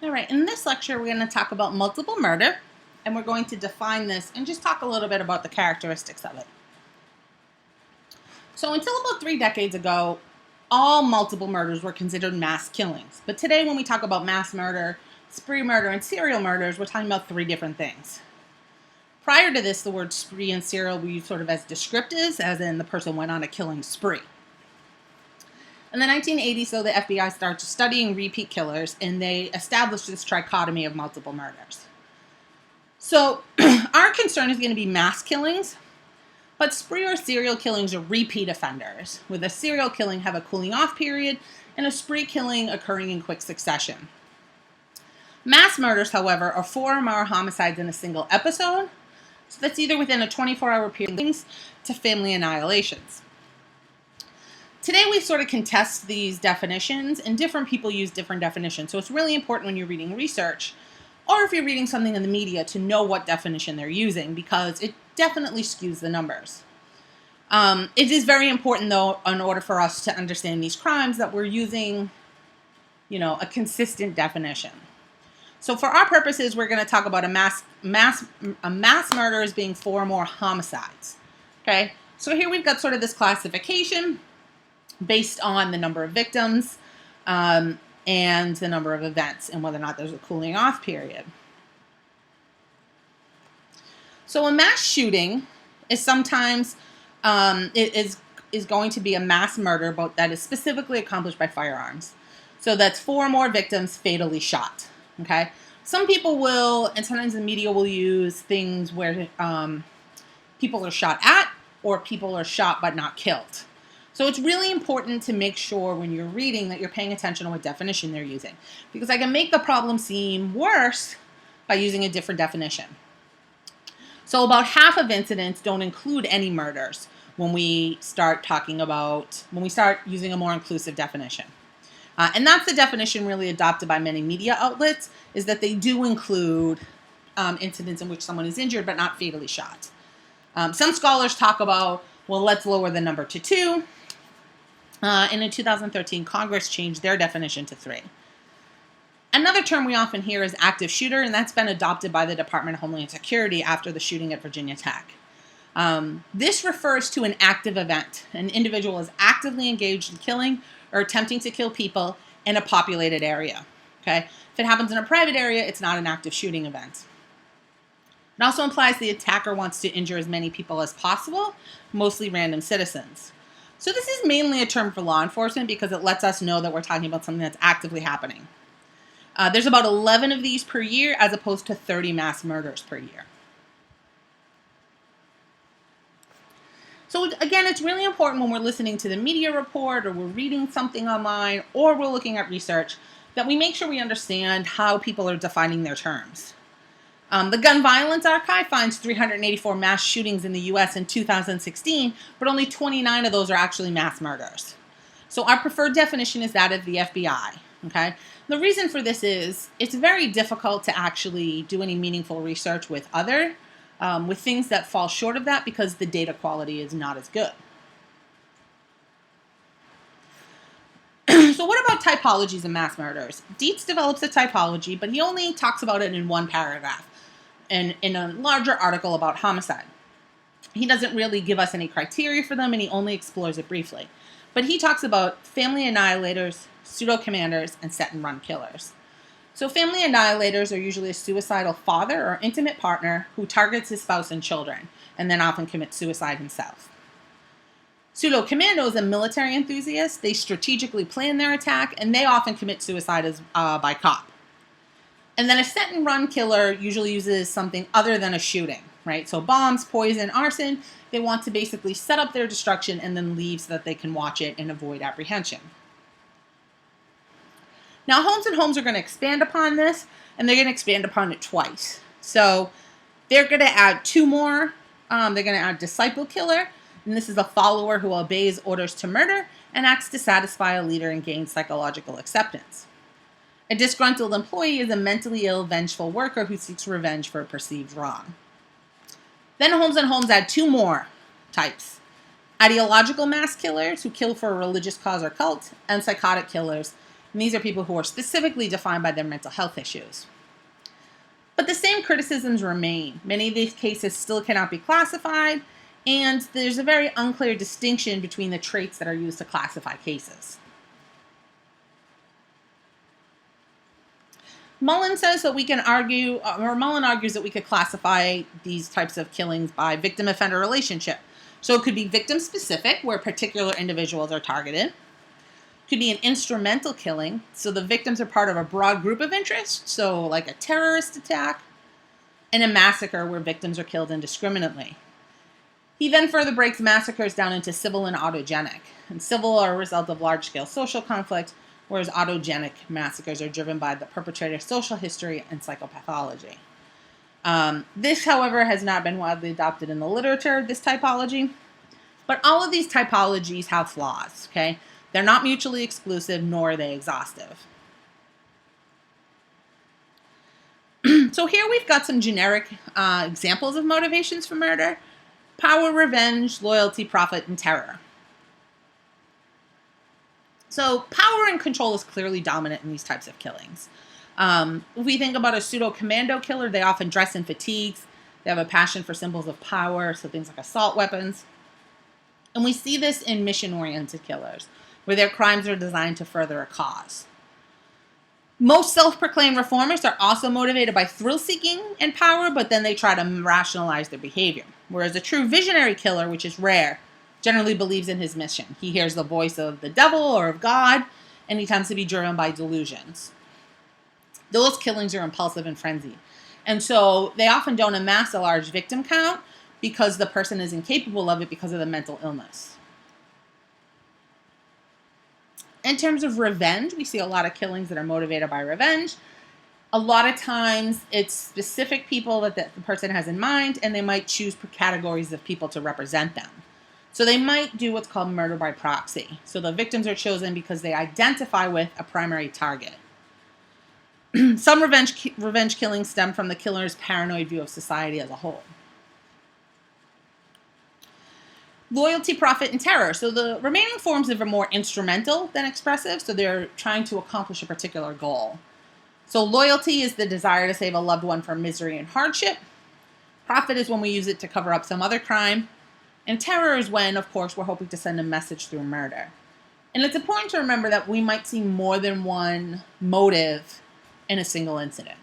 All right, in this lecture, we're going to talk about multiple murder, and we're going to define this and just talk a little bit about the characteristics of it. So until about 3 decades ago, all multiple murders were considered mass killings. But today, when we talk about mass murder, spree murder, and serial murders, we're talking about 3 different things. Prior to this, the word spree and serial were used sort of as descriptives, as in the person went on a killing spree. In the 1980s, though, the FBI started studying repeat killers, and they established this trichotomy of multiple murders. So our concern is going to be mass killings, but spree or serial killings are repeat offenders, with a serial killing have a cooling off period and a spree killing occurring in quick succession. Mass murders, however, are 4 or more homicides in a single episode, so that's either within a 24-hour period to family annihilations. Today we sort of contest these definitions, and different people use different definitions. So it's really important when you're reading research, or if you're reading something in the media, to know what definition they're using, because it definitely skews the numbers. It is very important, though, in order for us to understand these crimes, that we're using, a consistent definition. So for our purposes, we're going to talk about a mass murder as being 4 or more homicides. Okay, so here we've got sort of this classification based on the number of victims and the number of events and whether or not there's a cooling off period. So a mass shooting is sometimes it is going to be a mass murder, but that is specifically accomplished by firearms. So that's 4 or more victims fatally shot. Okay, some people will, and sometimes the media will use things where people are shot at or people are shot but not killed. So it's really important to make sure when you're reading that you're paying attention to what definition they're using, because I can make the problem seem worse by using a different definition. So about half of incidents don't include any murders when we start using a more inclusive definition. And that's the definition really adopted by many media outlets, is that they do include incidents in which someone is injured but not fatally shot. Some scholars talk about, well, let's lower the number to 2. And in 2013, Congress changed their definition to 3. Another term we often hear is active shooter, and that's been adopted by the Department of Homeland Security after the shooting at Virginia Tech. This refers to an active event. An individual is actively engaged in killing or attempting to kill people in a populated area. Okay? If it happens in a private area, it's not an active shooting event. It also implies the attacker wants to injure as many people as possible, mostly random citizens. So this is mainly a term for law enforcement because it lets us know that we're talking about something that's actively happening. There's about 11 of these per year as opposed to 30 mass murders per year. So again, it's really important when we're listening to the media report or we're reading something online or we're looking at research that we make sure we understand how people are defining their terms. The Gun Violence Archive finds 384 mass shootings in the U.S. in 2016, but only 29 of those are actually mass murders. So our preferred definition is that of the FBI. Okay? The reason for this is it's very difficult to actually do any meaningful research with things that fall short of that because the data quality is not as good. So what about typologies and mass murders? Dietz develops a typology, but he only talks about it in 1 paragraph and in a larger article about homicide. He doesn't really give us any criteria for them, and he only explores it briefly. But he talks about family annihilators, pseudo-commanders, and set-and-run killers. So family annihilators are usually a suicidal father or intimate partner who targets his spouse and children, and then often commits suicide himself. Pseudo-commando is a military enthusiast. They strategically plan their attack, and they often commit suicide by cop. And then a set-and-run killer usually uses something other than a shooting, right? So bombs, poison, arson. They want to basically set up their destruction and then leave so that they can watch it and avoid apprehension. Now, Holmes and Holmes are going to expand upon this, and they're going to expand upon it twice. So they're going to add 2 more. They're going to add disciple killer, and this is a follower who obeys orders to murder and acts to satisfy a leader and gain psychological acceptance. A disgruntled employee is a mentally ill, vengeful worker who seeks revenge for a perceived wrong. Then Holmes and Holmes add 2 more types. Ideological mass killers who kill for a religious cause or cult, and psychotic killers And these are people who are specifically defined by their mental health issues. But the same criticisms remain. Many of these cases still cannot be classified, and there's a very unclear distinction between the traits that are used to classify cases. Mullen says that we can argue, or Mullen argues that we could classify these types of killings by victim-offender relationship. So it could be victim-specific, where particular individuals are targeted. It could be an instrumental killing, so the victims are part of a broad group of interest, so like a terrorist attack, and a massacre where victims are killed indiscriminately. He then further breaks massacres down into civil and autogenic. And civil are a result of large-scale social conflict, whereas autogenic massacres are driven by the perpetrator's social history and psychopathology. This, however, has not been widely adopted in the literature, this typology. But all of these typologies have flaws, okay? They're not mutually exclusive, nor are they exhaustive. So here we've got some generic examples of motivations for murder: power, revenge, loyalty, profit, and terror. So power and control is clearly dominant in these types of killings. If we think about a pseudo-commando killer, they often dress in fatigues. They have a passion for symbols of power, so things like assault weapons. And we see this in mission-oriented killers, where their crimes are designed to further a cause. Most self-proclaimed reformers are also motivated by thrill-seeking and power, but then they try to rationalize their behavior. Whereas a true visionary killer, which is rare, generally believes in his mission. He hears the voice of the devil or of God, and he tends to be driven by delusions. Those killings are impulsive and frenzied. And so they often don't amass a large victim count because the person is incapable of it because of the mental illness. In terms of revenge, we see a lot of killings that are motivated by revenge. A lot of times it's specific people that the person has in mind, and they might choose categories of people to represent them. So they might do what's called murder by proxy. So the victims are chosen because they identify with a primary target. Some revenge killings stem from the killer's paranoid view of society as a whole. Loyalty, profit, and terror. So the remaining forms are more instrumental than expressive, so they're trying to accomplish a particular goal. So loyalty is the desire to save a loved one from misery and hardship. Profit is when we use it to cover up some other crime. And terror is when, of course, we're hoping to send a message through murder. And it's important to remember that we might see more than one motive in a single incident.